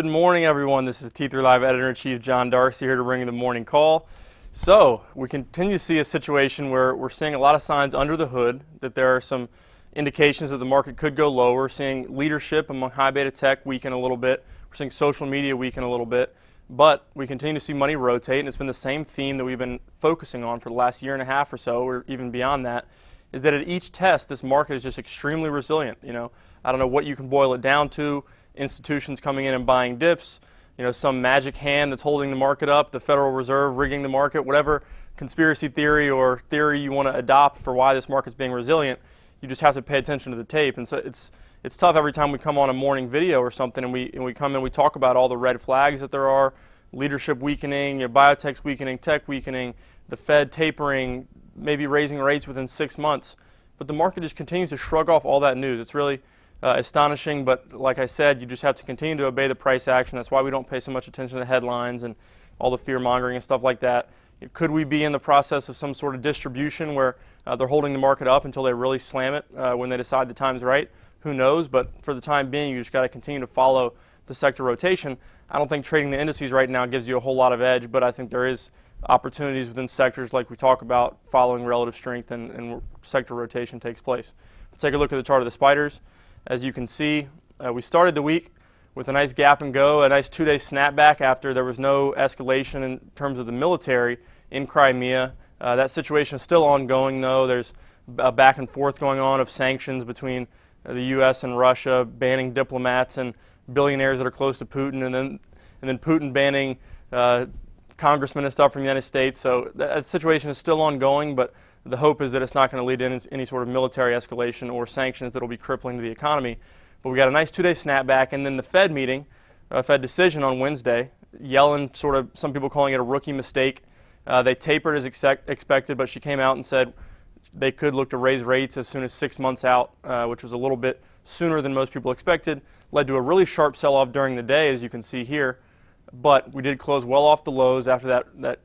morning, everyone. This is T3 Live Editor-in-Chief John Darcy here to bring you the morning call. So we continue to see a situation where we're seeing a lot of signs under the hood that there are some indications that the market could go lower. We're seeing leadership among high beta tech weaken a little bit. We're seeing social media weaken a little bit. But we continue to see money rotate, and it's been the same theme that we've been focusing on for the last year and a half or so, or even beyond that, is that at each test, this market is just extremely resilient. I don't know what you can boil it down to. Institutions coming in and buying dips, some magic hand that's holding the market up, the Federal Reserve rigging the market, whatever conspiracy theory or theory you want to adopt for why this market's being resilient, you just have to pay attention to the tape. And so it's tough every time we come on a morning video or something and we come in, we talk about all the red flags that there are, leadership weakening, biotech's weakening, tech weakening, the Fed tapering, maybe raising rates within 6 months. But the market just continues to shrug off all that news. It's really astonishing, but like I said, you just have to continue to obey the price action. That's why we don't pay so much attention to headlines and all the fear-mongering and stuff like that. Could we be in the process of some sort of distribution where they're holding the market up until they really slam it when they decide the time's right? Who knows? But for the time being, you just got to continue to follow the sector rotation. I don't think trading the indices right now gives you a whole lot of edge, but I think there is opportunities within sectors like we talk about following relative strength and sector rotation takes place. Let's take a look at the chart of the spiders. As you can see, we started the week with a nice gap and go, a nice 2-day snapback after there was no escalation in terms of the military in Crimea. That situation is still ongoing, though. There's a back and forth going on of sanctions between the U.S. and Russia, banning diplomats and billionaires that are close to Putin, and then Putin banning congressmen and stuff from the United States. So that situation is still ongoing, but the hope is that it's not going to lead to any sort of military escalation or sanctions that will be crippling to the economy. But we got a nice 2-day snapback, and then the Fed meeting, Fed decision on Wednesday. Yellen, some people calling it a rookie mistake. They tapered as expected, but she came out and said they could look to raise rates as soon as 6 months out, which was a little bit sooner than most people expected. Led to a really sharp sell-off during the day, as you can see here. But we did close well off the lows after that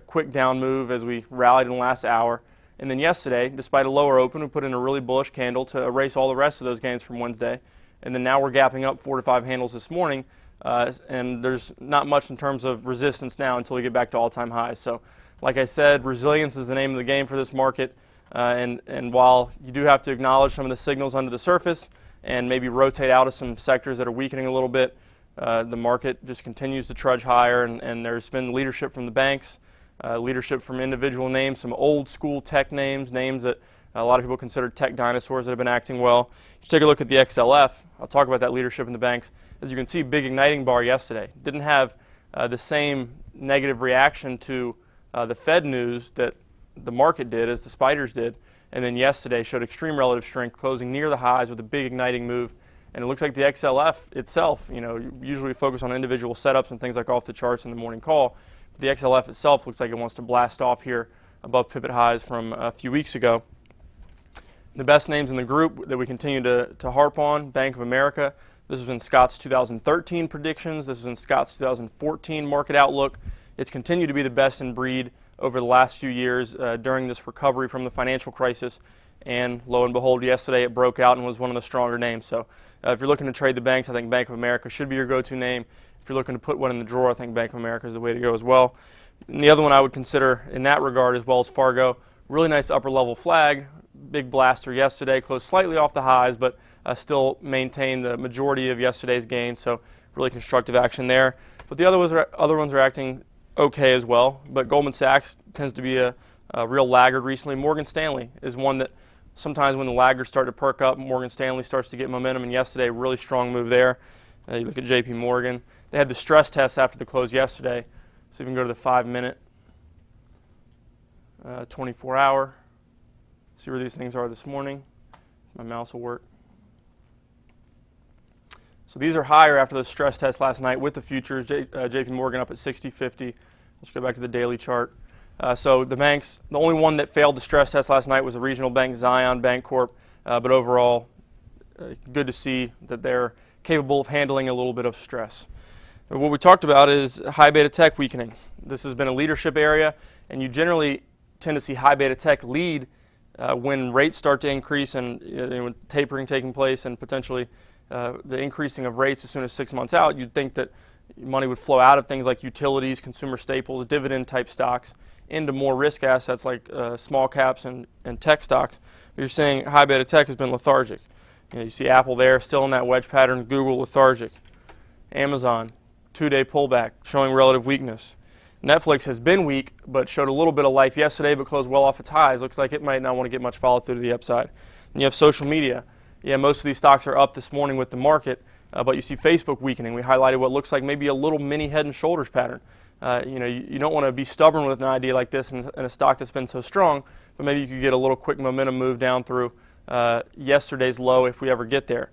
quick down move as we rallied in the last hour. And then yesterday, despite a lower open, we put in a really bullish candle to erase all the rest of those gains from Wednesday. And then now we're gapping up 4 to 5 handles this morning, and there's not much in terms of resistance now until we get back to all-time highs. So, like I said, resilience is the name of the game for this market. And while you do have to acknowledge some of the signals under the surface and maybe rotate out of some sectors that are weakening a little bit, the market just continues to trudge higher, and there's been leadership from the banks. Leadership from individual names, some old school tech names that a lot of people consider tech dinosaurs that have been acting well. Just take a look at the XLF. I'll talk about that leadership in the banks. As you can see, big igniting bar yesterday. Didn't have the same negative reaction to the Fed news that the market did as the spiders did. And then yesterday showed extreme relative strength, closing near the highs with a big igniting move. And it looks like the XLF itself, usually we focus on individual setups and things like off the charts in the morning call. The XLF itself looks like it wants to blast off here above pivot highs from a few weeks ago. The best names in the group that we continue to harp on, Bank of America. This was in Scott's 2013 predictions. This was in Scott's 2014 market outlook. It's continued to be the best in breed over the last few years during this recovery from the financial crisis. And lo and behold, yesterday it broke out and was one of the stronger names. So if you're looking to trade the banks, I think Bank of America should be your go-to name. If you're looking to put one in the drawer, I think Bank of America is the way to go as well. And the other one I would consider in that regard is Wells Fargo. Really nice upper level flag, big blaster yesterday, closed slightly off the highs, but still maintained the majority of yesterday's gains, so really constructive action there. But the other ones are acting okay as well, but Goldman Sachs tends to be a real laggard recently. Morgan Stanley is one that sometimes when the laggards start to perk up, Morgan Stanley starts to get momentum, and yesterday, really strong move there. You look at JP Morgan. They had the stress test after the close yesterday. So you can go to the 5-minute, 24-hour, see where these things are this morning. My mouse will work. So these are higher after the stress test last night with the futures. JP Morgan up at 60.50. Let's go back to the daily chart. So the banks, the only one that failed the stress test last night was the regional bank Zion Bancorp. But overall, good to see that they're capable of handling a little bit of stress. What we talked about is high beta tech weakening. This has been a leadership area, and you generally tend to see high beta tech lead when rates start to increase and with tapering taking place and potentially the increasing of rates as soon as 6 months out. You'd think that money would flow out of things like utilities, consumer staples, dividend-type stocks into more risk assets like small caps and tech stocks. But you're saying high beta tech has been lethargic. You see Apple there, still in that wedge pattern. Google, lethargic. Amazon, 2-day pullback, showing relative weakness. Netflix has been weak, but showed a little bit of life yesterday, but closed well off its highs. Looks like it might not want to get much follow-through to the upside. And you have social media. Yeah, most of these stocks are up this morning with the market, but you see Facebook weakening. We highlighted what looks like maybe a little mini head and shoulders pattern. You don't want to be stubborn with an idea like this in a stock that's been so strong, but maybe you could get a little quick momentum move down through yesterday's low if we ever get there.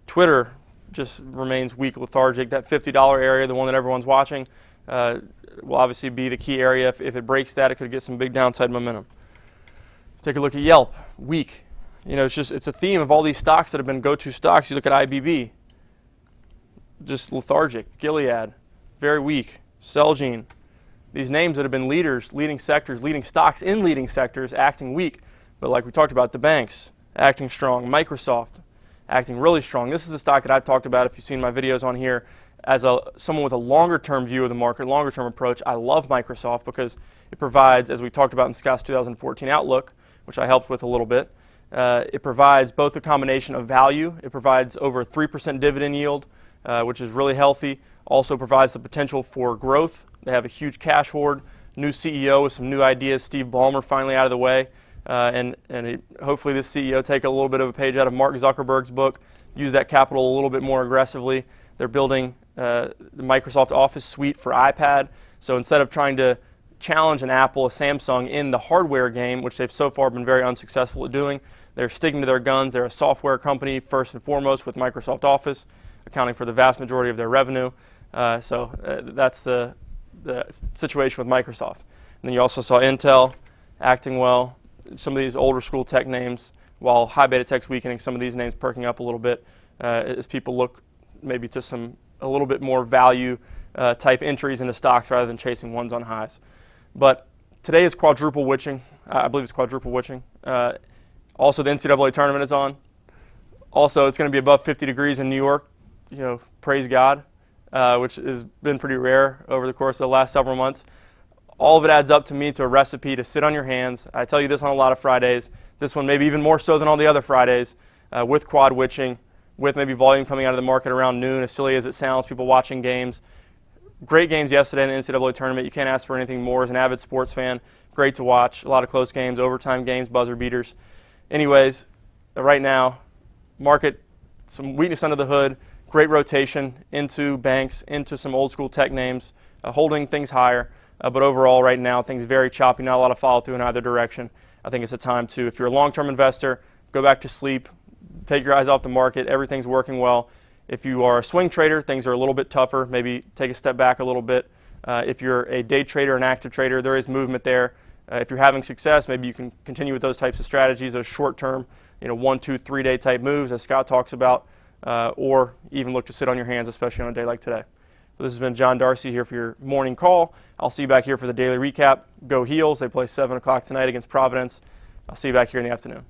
Twitter just remains weak, lethargic. That $50 area, the one that everyone's watching, will obviously be the key area. If it breaks that, it could get some big downside momentum. Take a look at Yelp, weak. It's a theme of all these stocks that have been go-to stocks. You look at IBB, just lethargic. Gilead, very weak. Celgene, these names that have been leaders, leading sectors, leading stocks in leading sectors, acting weak. But like we talked about, the banks acting strong. Microsoft acting really strong. This is a stock that I've talked about if you've seen my videos on here. As someone with a longer-term view of the market, longer-term approach, I love Microsoft because it provides, as we talked about in Scott's 2014 Outlook, which I helped with a little bit, it provides both a combination of value. It provides over a 3% dividend yield, which is really healthy. Also provides the potential for growth. They have a huge cash hoard. New CEO with some new ideas. Steve Ballmer finally out of the way. Hopefully this CEO take a little bit of a page out of Mark Zuckerberg's book, use that capital a little bit more aggressively. They're building the Microsoft Office suite for iPad. So instead of trying to challenge an Apple, a Samsung in the hardware game, which they've so far been very unsuccessful at doing, they're sticking to their guns. They're a software company first and foremost with Microsoft Office, accounting for the vast majority of their revenue. That's the situation with Microsoft. And then you also saw Intel acting well. Some of these older school tech names, while high beta tech's weakening, some of these names perking up a little bit as people look maybe to a little bit more value type entries into stocks rather than chasing ones on highs. But today is quadruple witching. I believe it's quadruple witching. Also, the NCAA tournament is on. Also, it's going to be above 50 degrees in New York. Praise God, which has been pretty rare over the course of the last several months. All of it adds up to me to a recipe to sit on your hands. I tell you this on a lot of Fridays. This one maybe even more so than all the other Fridays, with quad witching, with maybe volume coming out of the market around noon, as silly as it sounds, people watching games. Great games yesterday in the NCAA tournament. You can't ask for anything more as an avid sports fan. Great to watch. A lot of close games, overtime games, buzzer beaters. Anyways, right now, market, some weakness under the hood, great rotation into banks, into some old school tech names, holding things higher. But overall, right now, things very choppy, not a lot of follow-through in either direction. I think it's a time to, if you're a long-term investor, go back to sleep, take your eyes off the market. Everything's working well. If you are a swing trader, things are a little bit tougher. Maybe take a step back a little bit. If you're a day trader, an active trader, there is movement there. If you're having success, maybe you can continue with those types of strategies, those short-term, 1, 2, 3 day type moves, as Scott talks about, or even look to sit on your hands, especially on a day like today. But this has been John Darcy here for your morning call. I'll see you back here for the daily recap. Go Heels. They play 7 o'clock tonight against Providence. I'll see you back here in the afternoon.